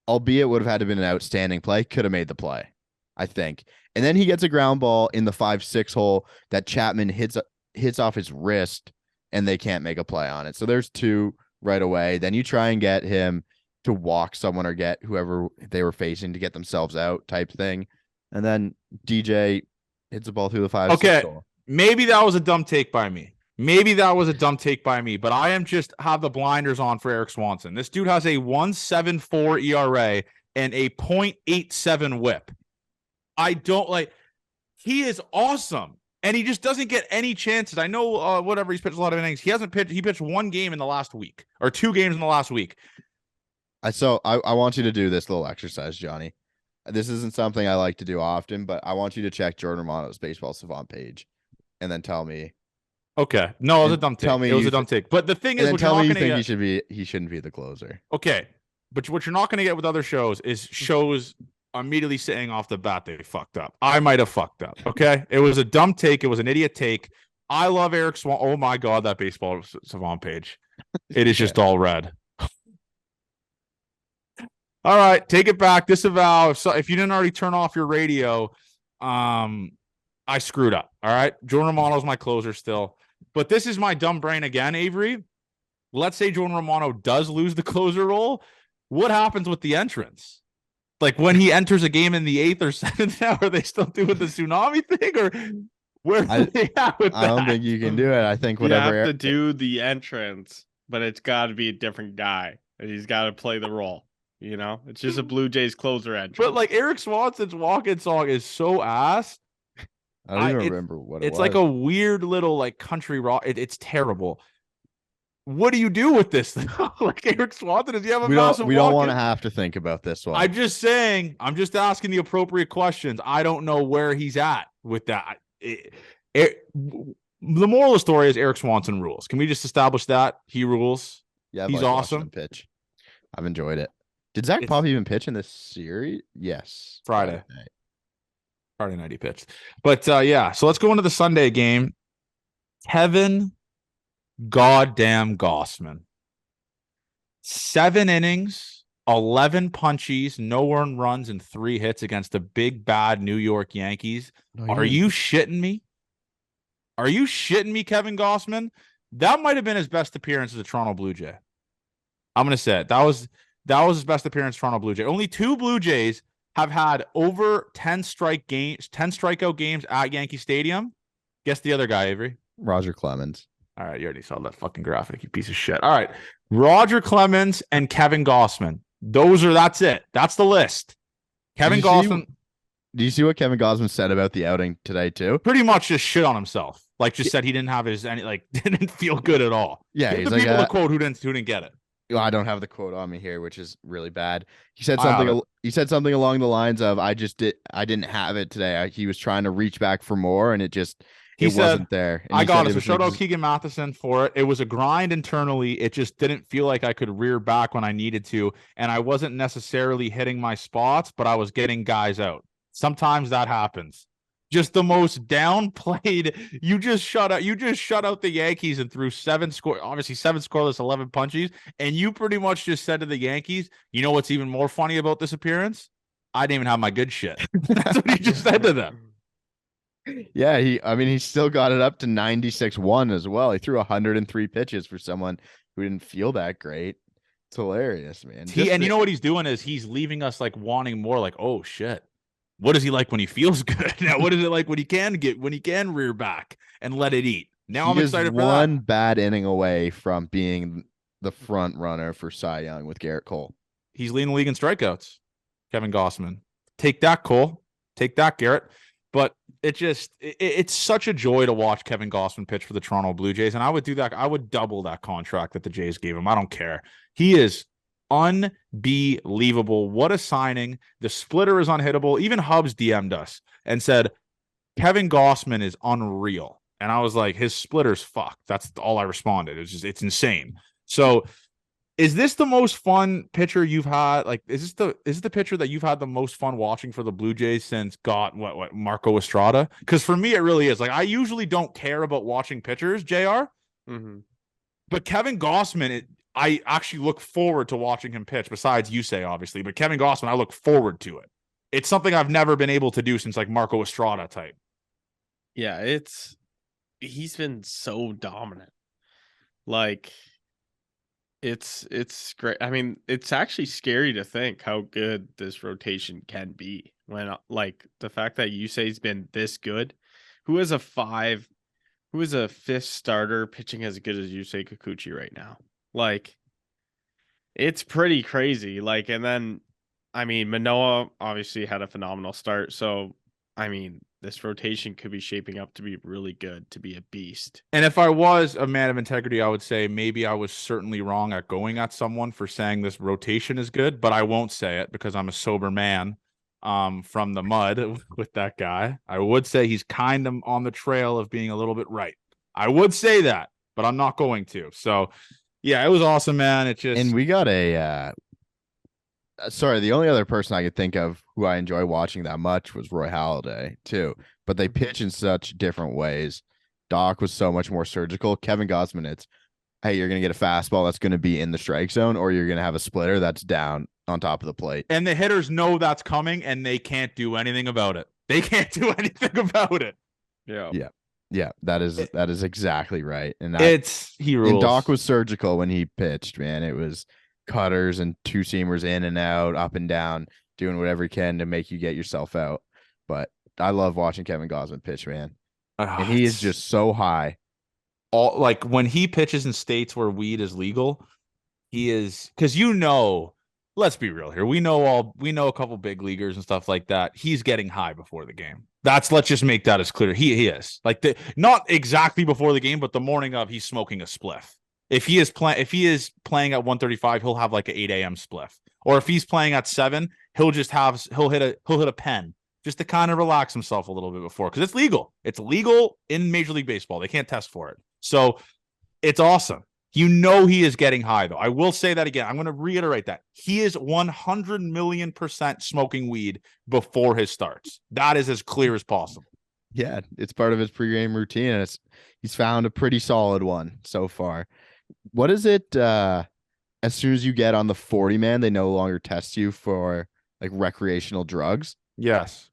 albeit would have had to been an outstanding play, could have made the play, I think. And then he gets a ground ball in the 5-6 hole that Chapman hits off his wrist, and they can't make a play on it. So there's 2 right away. Then you try and get him to walk someone or get whoever they were facing to get themselves out type thing. And then DJ hits the ball through the 5-6 hole. Maybe that was a dumb take by me. But I am just have the blinders on for Eric Swanson. This dude has a 1.74 ERA and a 0.87 whip. He is awesome. And he just doesn't get any chances. I know he's pitched a lot of innings. He pitched 1 game in the last week or 2 games in the last week. I want you to do this little exercise, Johnny. This isn't something I like to do often, but I want you to check Jordan Romano's Baseball Savant page and then tell me. Okay. No, it was a dumb take. It was a dumb take. But the thing is, tell me you think he shouldn't be the closer. Okay. But what you're not going to get with other shows is shows immediately saying off the bat they fucked up. I might have fucked up. Okay. It was a dumb take. It was an idiot take. I love Eric Swan. Oh my God, that Baseball Savant page. It is just all red. All right, take it back. Disavow. If you didn't already turn off your radio, I screwed up. All right. Jordan Romano's my closer still. But this is my dumb brain again, Avery. Let's say Jordan Romano does lose the closer role. What happens with the entrance? Like when he enters a game in the 8th or 7th now, are they still doing the tsunami thing? Or where are they at with that? I don't think you can do it. I think whatever. You have to do the entrance, but it's got to be a different guy. And he's got to play the role. You know, it's just a Blue Jays closer entrance. But like Eric Swanson's walk-in song is so ass. I don't even remember what it was. It's like a weird little like country rock. It's terrible. What do you do with this? Like Eric Swanson, does he have a massive We don't want to have to think about this one. I'm just saying. I'm just asking the appropriate questions. I don't know where he's at with that. The moral of the story is Eric Swanson rules. Can we just establish that he rules? Yeah, he's awesome. Pitch. I've enjoyed it. Did Zach Pop even pitch in this series? Yes. Friday night he pitched. But yeah, so let's go into the Sunday game. Kevin goddamn Gausman. 7 innings, 11 punchies, no earned runs, and 3 hits against the big bad New York Yankees. Are you shitting me? Are you shitting me, Kevin Gausman? That might have been his best appearance as a Toronto Blue Jay. I'm gonna say it. That was his best appearance, Toronto Blue Jay. Only 2 Blue Jays have had over 10 strikeout games at Yankee Stadium. Guess the other guy, Avery. Roger Clemens. All right, you already saw that fucking graphic, you piece of shit. All right, Roger Clemens and Kevin Gausman. That's it. That's the list. Kevin Gausman. Do you see what Kevin Gausman said about the outing today too? Pretty much just shit on himself. Like just said he didn't have didn't feel good at all. Yeah, he's the people to quote who didn't get it. I don't have the quote on me here, which is really bad. He said something. He said something along the lines of, "I didn't have it today. He was trying to reach back for more, and it He said, wasn't there. And I he got said it. it So was shout out Keegan Matheson for it. It was a grind internally. It just didn't feel like I could rear back when I needed to. And I wasn't necessarily hitting my spots, but I was getting guys out. Sometimes that happens. Just the most downplayed. You just shut out the Yankees and threw seven scoreless, 11 punchies. And you pretty much just said to the Yankees, you know what's even more funny about this appearance? I didn't even have my good shit. That's what he just said to them. Yeah, he still got it up to 96-1 as well. He threw 103 pitches for someone who didn't feel that great. It's hilarious, man. You know what he's doing is he's leaving us like wanting more, like, oh shit. What is he like when he feels good? Now, what is it like when he can rear back and let it eat? Now I'm excited for that. One bad inning away from being the front runner for Cy Young with Garrett Cole. He's leading the league in strikeouts. Kevin Gausman. Take that, Cole. Take that, Garrett. But it's such a joy to watch Kevin Gausman pitch for the Toronto Blue Jays. And I would do that. I would double that contract that the Jays gave him. I don't care. He is unbelievable. What a signing. The splitter is unhittable. Even Hubs DM'd us and said, Kevin Gausman is unreal. And I was like, his splitter's fucked. That's all I responded. It's insane. So is this the most fun pitcher you've had? Like, is this the pitcher that you've had the most fun watching for the Blue Jays since Marco Estrada? Because for me, it really is. Like, I usually don't care about watching pitchers, JR. Mm-hmm. But Kevin Gausman, I actually look forward to watching him pitch, besides Yusei, obviously. But Kevin Gausman, I look forward to it. It's something I've never been able to do since like Marco Estrada type. Yeah, he's been so dominant. Like, it's great. I mean, it's actually scary to think how good this rotation can be when, like, the fact that Yusei's been this good. Who is a fifth starter pitching as good as Yusei Kikuchi right now? Like, it's pretty crazy. Like, and then, I mean, Manoah obviously had a phenomenal start. So, I mean, this rotation could be shaping up to be really good, to be a beast. And if I was a man of integrity, I would say maybe I was certainly wrong at going at someone for saying this rotation is good, but I won't say it because I'm a sober man from the mud with that guy. I would say he's kind of on the trail of being a little bit right. I would say that, but I'm not going to. So, yeah, it was awesome, man. And we got the only other person I could think of who I enjoy watching that much was Roy Halladay too, but they pitch in such different ways. Doc was so much more surgical. Kevin Gausman, it's, hey, you're going to get a fastball that's going to be in the strike zone, or you're going to have a splitter that's down on top of the plate. And the hitters know that's coming, and they can't do anything about it. They can't do anything about it. Yeah, that is exactly right. And he rules. And Doc was surgical when he pitched, man. It was cutters and two seamers in and out, up and down, doing whatever he can to make you get yourself out. But I love watching Kevin Gausman pitch, man. And he is just so high. All like when he pitches in states where weed is legal, he is, because let's be real here. We know a couple big leaguers and stuff like that. He's getting high before the game. Let's just make that as clear. He is like not exactly before the game, but the morning of, he's smoking a spliff. If he is playing at 1:35, he'll have like an 8 a.m. spliff. Or if he's playing at 7, he'll hit a pen just to kind of relax himself a little bit before, because it's legal. It's legal in Major League Baseball. They can't test for it. So it's awesome. He is getting high, though. I will say that again. I'm going to reiterate that. He is 100 million% smoking weed before his starts. That is as clear as possible. Yeah, it's part of his pregame routine, and he's found a pretty solid one so far. What is it? As soon as you get on the 40-man, they no longer test you for like recreational drugs. Yes.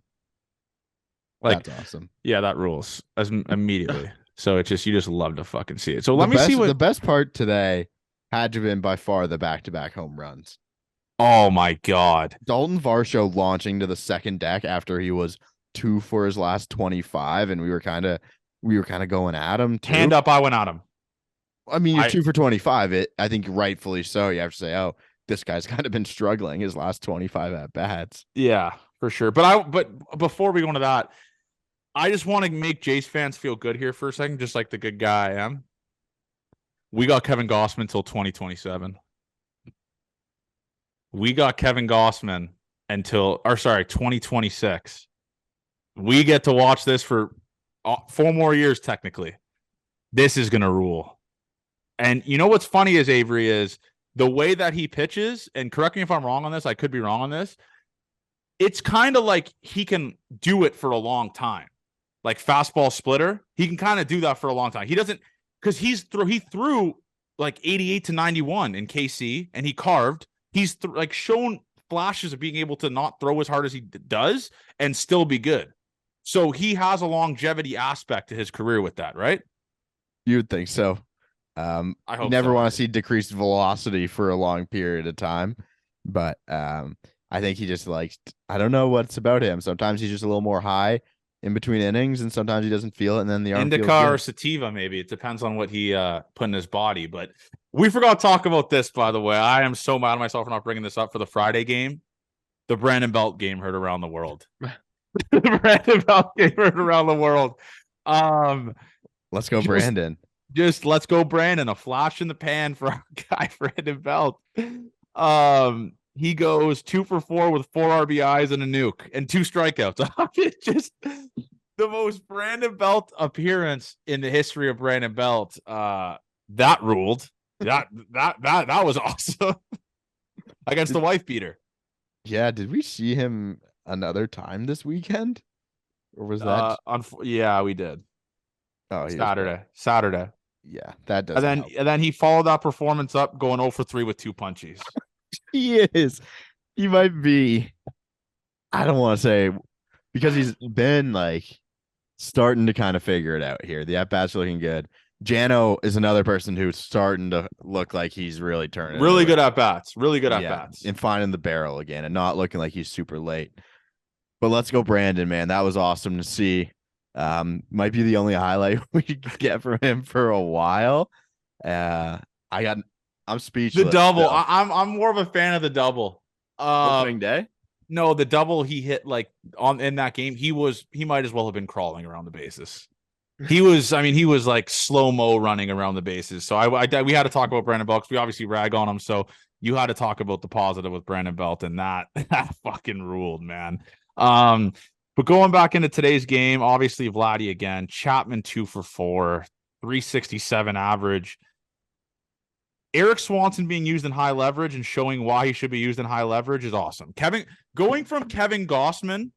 That's awesome. Yeah, that rules immediately. So you just love to fucking see it. So let me see what the best part today had to have been by far the back-to-back home runs. Oh my God. Dalton Varsho launching to the second deck after he was 2 for his last 25, and we were kind of going at him too. Hand up, I went at him. I mean, you're 2 for 25. I think rightfully so. You have to say, oh, this guy's kind of been struggling his last 25 at bats. Yeah, for sure. But before we go into that, I just want to make Jays fans feel good here for a second, just like the good guy I am. We got Kevin Gausman till 2027. We got Kevin Gausman until 2026. We get to watch this for 4 more years technically. This is gonna rule. And you know what's funny is Avery is the way that he pitches, and correct me if I'm wrong on this, I could be wrong on this. It's kind of like he can do it for a long time. Like fastball splitter, he can kind of do that for a long time. He doesn't, because he threw like 88 to 91 in KC and he carved. He's like shown flashes of being able to not throw as hard as he does and still be good. So he has a longevity aspect to his career with that, right? You would think so. I hope never so. want to see decreased velocity for a long period of time, but I think he just likes. I don't know what's about him. Sometimes he's just a little more high in between innings, and sometimes he doesn't feel it, and then the arm indica or sativa, maybe it depends on what he put in his body. But we forgot to talk about this, by the way. I am so mad at myself for not bringing this up for the Friday game. The Brandon Belt game heard around the world. The Brandon Belt game heard around the world. Let's go, Brandon. Just let's go, Brandon. A flash in the pan for our guy, Brandon Belt. He goes 2 for 4 with 4 RBIs and a nuke and 2 strikeouts. It's just the most Brandon Belt appearance in the history of Brandon Belt. That ruled. That was awesome. Against the wife beater. Yeah, did we see him another time this weekend? Or was that yeah, we did. Oh, Saturday. Yeah, that does. And then he followed that performance up going 0 for 3 with 2 punchies. He is. He might be. I don't want to say because he's been like starting to kind of figure it out here. The at-bats are looking good. Jano is another person who's starting to look like he's really turning. Really good at-bats. Really good at-bats. And finding the barrel again and not looking like he's super late. But let's go, Brandon, man. That was awesome to see. Might be the only highlight we get from him for a while. I'm speechless. The double. I'm more of a fan of the double. Opening day? No, the double he hit like in that game. He might as well have been crawling around the bases. He was like slow-mo running around the bases. So we had to talk about Brandon Belt because we obviously rag on him. So you had to talk about the positive with Brandon Belt, and that fucking ruled, man. But going back into today's game, obviously Vladdy again, Chapman 2 for 4, 367 average. Eric Swanson being used in high leverage and showing why he should be used in high leverage is awesome. Going from Kevin Gausman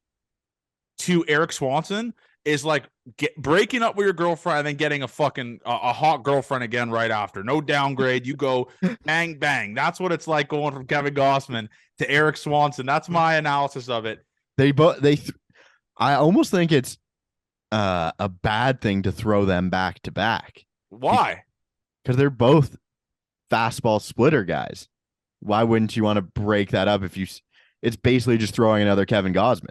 to Eric Swanson is like breaking up with your girlfriend and then getting a fucking a hot girlfriend again right after. No downgrade. You go bang, bang. That's what it's like going from Kevin Gausman to Eric Swanson. That's my analysis of it. I almost think it's a bad thing to throw them back to back. Why? Because they're both fastball splitter guys. Why wouldn't you want to break that up it's basically just throwing another Kevin Gausman.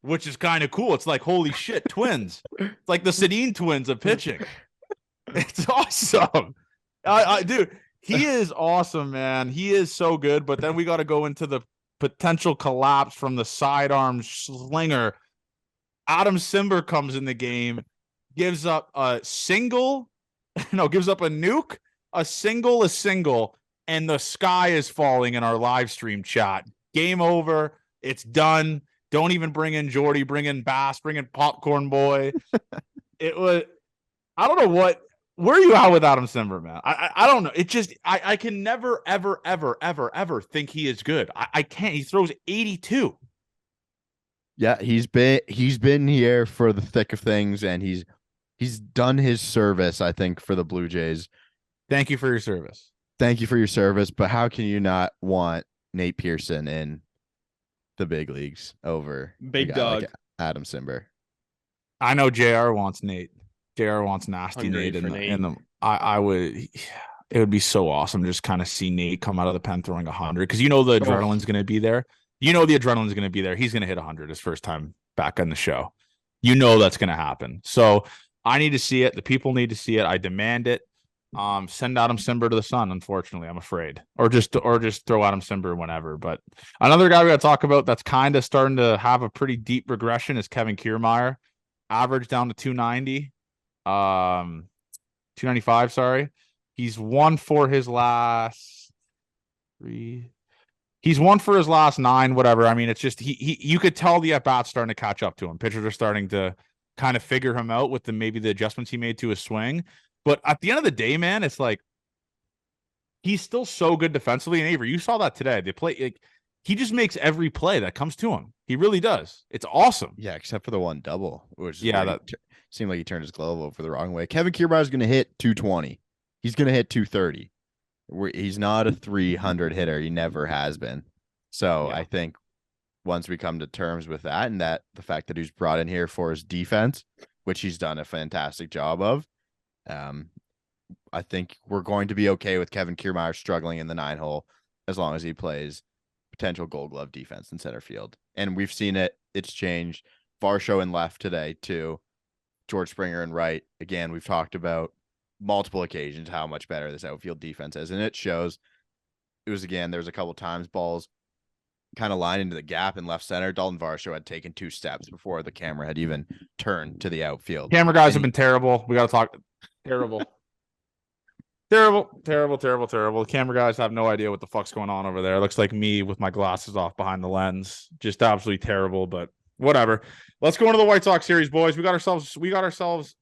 Which is kind of cool. It's like, holy shit, twins. It's like the Sedin twins of pitching. It's awesome. Dude, he is awesome, man. He is so good. But then we got to go into the potential collapse from the sidearm slinger. Adam Simber comes in the game, gives up a nuke, a single, and the sky is falling in our live stream chat. Game over. It's done. Don't even bring in Jordy, bring in Bass, bring in Popcorn Boy. It was, I don't know where are you at with Adam Simber, man? I don't know. It just, I can never, ever think he is good. I can't. He throws 82. Yeah, he's been here for the thick of things, and he's done his service, I think, for the Blue Jays. Thank you for your service. Thank you for your service, but how can you not want Nate Pearson in the big leagues over Big Dog like Adam Simber? I know JR wants Nate. JR wants nasty Nate in them. I would. It would be so awesome to just kind of see Nate come out of the pen throwing 100 because the adrenaline's going to be there. The adrenaline's going to be there. He's going to hit 100 his first time back on the show. That's going to happen. So I need to see it. The people need to see it. I demand it. Send Adam Simber to the sun. Unfortunately, I'm afraid, or just throw Adam Simber whenever. But another guy we got to talk about that's kind of starting to have a pretty deep regression is Kevin Kiermaier, average down to 290, 295. Sorry, he's won for his last 3. He's won for his last 9. Whatever. I mean, it's just you could tell the at bats starting to catch up to him. Pitchers are starting to kind of figure him out with maybe the adjustments he made to his swing. But at the end of the day, man, it's like he's still so good defensively. And Avery, you saw that today. They play like he just makes every play that comes to him. He really does. It's awesome. Yeah, except for the one double, which is Yeah, where that seemed like he turned his glove over the wrong way. Kevin Kiermaier is going to hit 220. He's going to hit 230. He's not a 300 hitter. He never has been. So Yeah. I think once we come to terms with that, and that the fact that he's brought in here for his defense, which he's done a fantastic job of, I think we're going to be okay with Kevin Kiermaier struggling in the 9-hole as long as he plays potential Gold Glove defense in center field. And we've seen it. It's changed. Varsho in left today too. George Springer in right. Again, we've talked about multiple occasions how much better this outfield defense is, and it shows. It was again, there was a couple times balls kind of lined into the gap in left center. Dalton Varsho had taken 2 steps before the camera had even turned to the outfield. camera guys have been terrible. We got to talk. Terrible. Terrible. The camera guys have no idea what the fuck's going on over there. It looks like me with my glasses off behind the lens. Just absolutely terrible, but whatever. Let's go into the White Sox series, boys. We got ourselves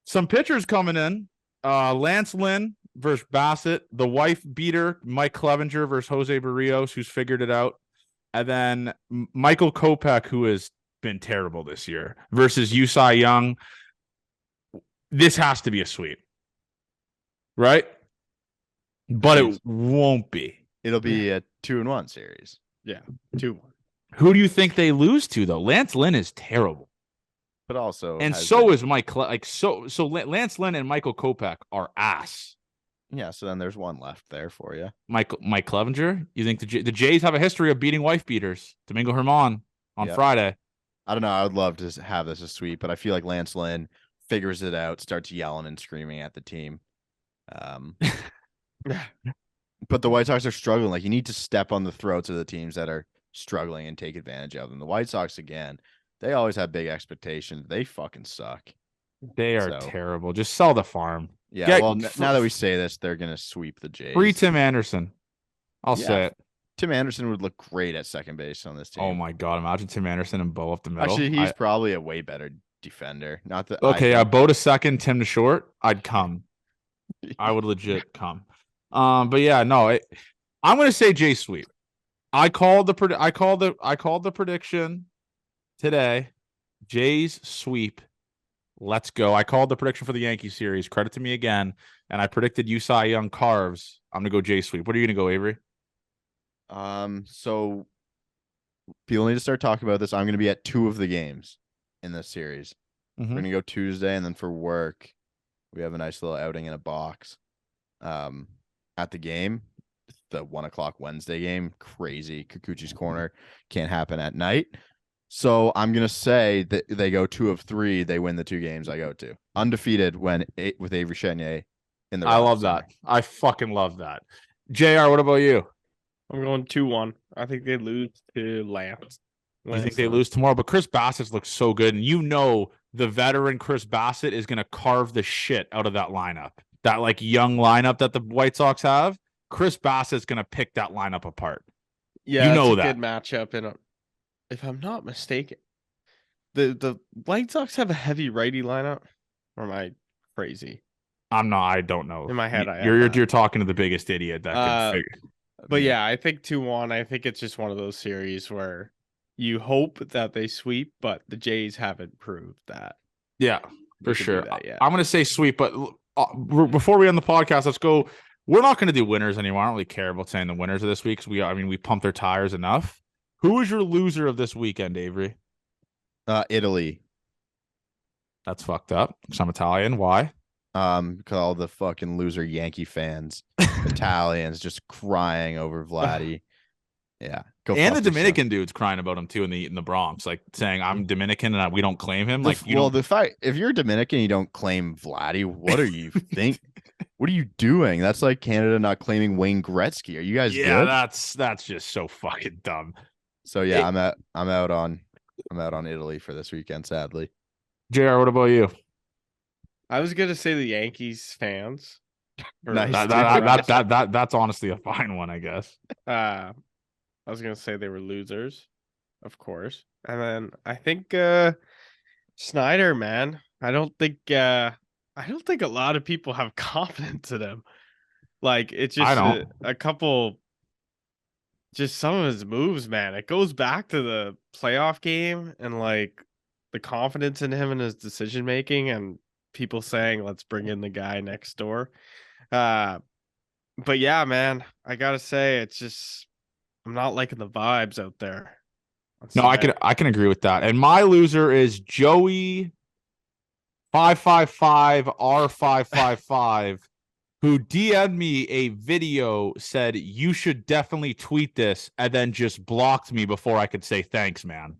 some pitchers coming in. Lance Lynn versus Bassett, the wife beater, Mike Clevenger versus Jose Barrios, who's figured it out. And then Michael Kopech, who has been terrible this year, versus Yusei Young. This has to be a sweep. Right? But it won't be. It'll be a 2-1 series. Yeah, 2-1. Who do you think they lose to, though? Lance Lynn is terrible. But also, and so is Mike. So Lance Lynn and Michael Kopech are ass. Yeah, so then there's one left there for you. Mike Clevenger. You think the Jays have a history of beating wife beaters? Domingo Germán on Friday. I don't know. I would love to have this a sweep, but I feel like Lance Lynn figures it out, starts yelling and screaming at the team. But the White Sox are struggling. Like, you need to step on the throats of the teams that are struggling and take advantage of them. The White Sox, again, they always have big expectations. They fucking suck. They are terrible. Just sell the farm. Yeah, now that we say this, they're going to sweep the Jays. Free Tim Anderson. I'll say it. Tim Anderson would look great at second base on this team. Oh, my God. Imagine Tim Anderson and Bo up the middle. Actually, he's probably a way better defender. Not that. Okay, Bo to second, Tim to short. I'd come. I would legit come. But yeah, no, I'm going to say Jay sweep. I called the prediction today. Jays sweep. Let's go. I called the prediction for the Yankee series. Credit to me again. And I predicted Yusei Young carves. I'm going to go Jay sweep. What are you going to go, Avery? So people need to start talking about this. I'm going to be at 2 of the games in this series. We're going to go Tuesday, and then for work, we have a nice little outing in a box. At the game, the 1:00 Wednesday game, crazy. Kikuchi's corner can't happen at night. So I'm gonna say that they go 2 of 3. They win the 2 games I go to, undefeated with Avery Chenier in the. I love that. I fucking love that. JR, what about you? I'm going 2-1. I think they lose to Lance. You think they lose tomorrow? But Chris Bassett looks so good, and you know the veteran Chris Bassett is gonna carve the shit out of that lineup. That like young lineup that the White Sox have, Chris Bassett's gonna pick that lineup apart. Yeah, you know it's a that good matchup, and if I'm not mistaken, the White Sox have a heavy righty lineup. Or am I crazy? I'm not. I don't know. In my head, you're talking to the biggest idiot that can figure. But yeah, I think 2-1. I think it's just one of those series where you hope that they sweep, but the Jays haven't proved that. Yeah, for sure. I'm gonna say sweep, but. Before we end the podcast, let's go. We're not going to do winners anymore. I don't really care about saying the winners of this week because we pumped their tires enough. Who is your loser of this weekend, Avery? Italy. That's fucked up because I'm Italian. Why? Because all the fucking loser Yankee fans, Italians, just crying over Vladdy. Yeah, and the Dominican dude's crying about him too in the Bronx, like saying I'm Dominican and we don't claim him. The fact if you're Dominican, you don't claim Vladdy. What are you think? What are you doing? That's like Canada not claiming Wayne Gretzky. Are you guys? Yeah, good? that's just so fucking dumb. So yeah, I'm out on Italy for this weekend. Sadly, JR, what about you? I was gonna say the Yankees fans. Nice. That's honestly a fine one, I guess. I was gonna say they were losers, of course, and then I think Snyder, man. I don't think a lot of people have confidence in him. Like it's I just don't. a couple, just some of his moves, man. It goes back to the playoff game and like the confidence in him and his decision making and people saying, let's bring in the guy next door. Uh, but yeah, man, I gotta say, it's just I'm not liking the vibes out there on No, Sunday. I can agree with that. And my loser is Joey 555 R555, who DM'd me a video, said you should definitely tweet this, and then just blocked me before I could say thanks, man.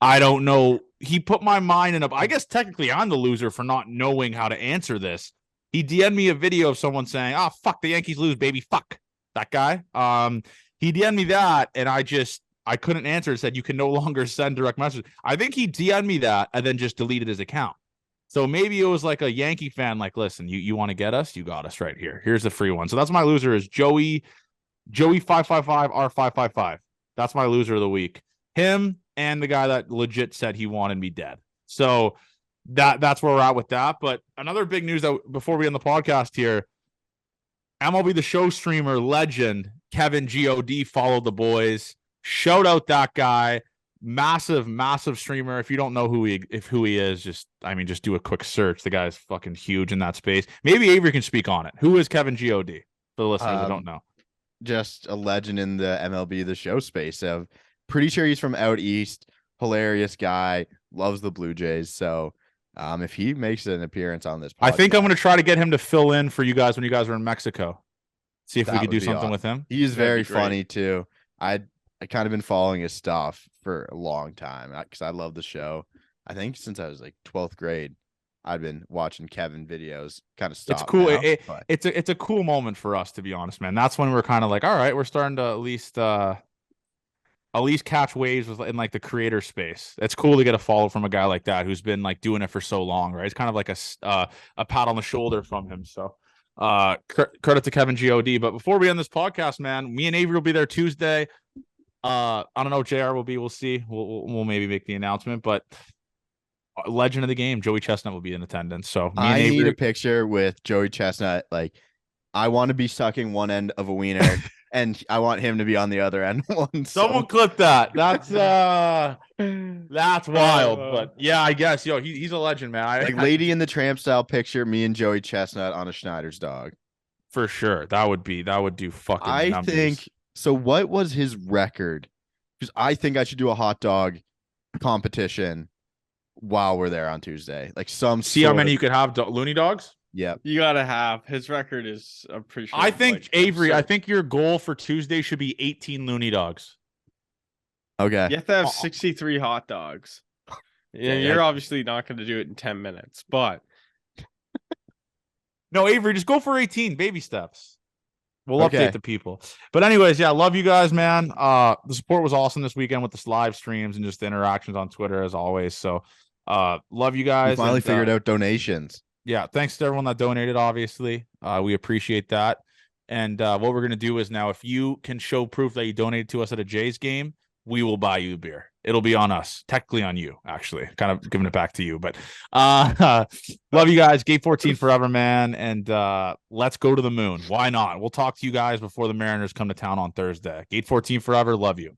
I don't know. He put my mind in a. I guess technically I'm the loser for not knowing how to answer this. He DM'd me a video of someone saying, "Oh fuck, the Yankees lose, baby, fuck that guy." He DM'd me that, and I couldn't answer. It said you can no longer send direct messages. I think he DM'd me that and then just deleted his account. So maybe it was like a Yankee fan, like, listen, you want to get us? You got us right here. Here's the free one. So that's my loser is Joey 555 R555. That's my loser of the week. Him and the guy that legit said he wanted me dead. So that's where we're at with that. But another big news that before we end the podcast here, MLB The Show streamer legend Kevin God followed the boys. Shout out that guy. Massive streamer. If you don't know who he is, just do a quick search. The guy's fucking huge in that space. Maybe Avery can speak on it. Who is Kevin God for the listeners that don't know? Just a legend in the MLB The Show space. Of pretty sure he's from out east. Hilarious guy. Loves the Blue Jays. So if he makes an appearance on this podcast, I think I'm going to try to get him to fill in for you guys when you guys are in Mexico. See if we could do something awesome with him. He is That'd very be great. funny too. I kind of been following his stuff for a long time because I love the show. I think since I was like 12th grade, I've been watching Kevin videos. Kind of It's stop. cool. Now, but It's a cool moment for us, to be honest, man. That's when we're kind of like, all right, we're starting to at least catch waves in like the creator space. It's cool to get a follow from a guy like that who's been like doing it for so long, right? It's kind of like a pat on the shoulder from him. So credit to Kevin God. But before we end this podcast, man, me and Avery will be there Tuesday. I don't know. JR will be. We'll see. We'll maybe make the announcement. But legend of the game, Joey Chestnut will be in attendance. So I need a picture with Joey Chestnut. Like, I want to be sucking one end of a wiener, and I want him to be on the other end. Someone clip that. That's wild. But yeah, I guess he's a legend, man. Like Lady in the Tramp style picture, me and Joey Chestnut on a Schneider's dog. For sure, that would do fucking. I numbers. think so. What was his record? Because I think I should do a hot dog competition while we're there on Tuesday. Like see how many you could have loony dogs. Yep. You gotta have his record is I'm pretty sure. I think Avery. I think your goal for Tuesday should be 18 loony dogs. Okay. You have to have 63 hot dogs. Yeah, you're obviously not going to do it in 10 minutes, but no, Avery, just go for 18 baby steps. We'll update the people. But anyways, yeah, love you guys, man. The support was awesome this weekend with the live streams and just the interactions on Twitter as always. So love you guys. We finally figured out donations. Yeah, thanks to everyone that donated, obviously. We appreciate that. And what we're going to do is now, if you can show proof that you donated to us at a Jays game, we will buy you a beer. It'll be on us, technically on you, actually. Kind of giving it back to you. But love you guys. Gate 14 forever, man. And let's go to the moon. Why not? We'll talk to you guys before the Mariners come to town on Thursday. Gate 14 forever. Love you.